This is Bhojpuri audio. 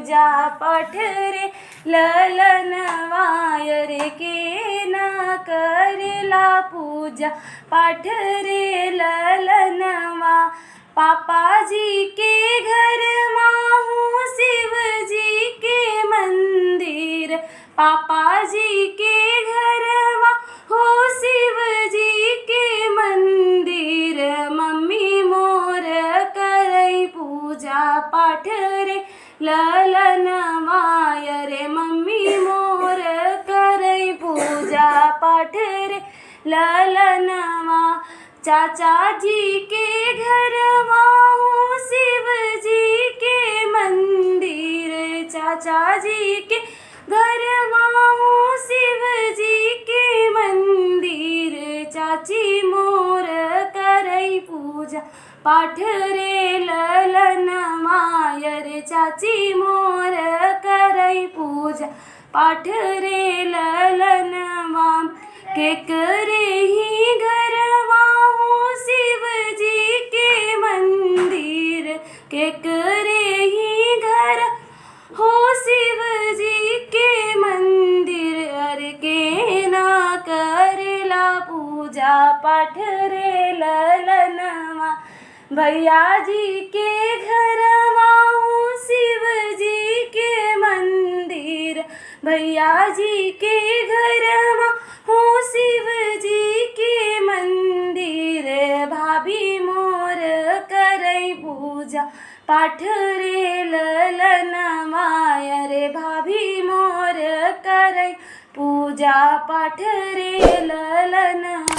पूजा पाठ रे ललनवाय रे के न करेला पूजा पाठ रे ललनवा। पापा जी के घर माहू शिव जी के मंदिर, पापा जी के घर हो शिव जी के मंदिर। मम्मी मोर करई पूजा पाठ रे ललनवाय रे, मम्मी मोर करई पूजा पाठ रे ललनवा। चाचा जी के घर हो शिव जी के मंदिर, चाचा जी के घर हो शिव जी के मंदिर। चाची मोर करई पूजा पाठ रे ललनवाय रे, चाची मोर करई पूजा पाठ रे ललनवा। केकरे ही घरवा हो शिव जी के मंदिर, केकरे ही घर हो शिव जी के मंदिर। अरे के ना करेला पूजा पाठ रे ललनवा। भैया जी के घरवा हो शिव जी के मंदिर, भैया जी के घरवा हो शिव जी के मंदिर। भाभी मोर करई पूजा पाठ रे ललनवाय रे, भाभी मोर करई पूजा पाठ रे ललनवा।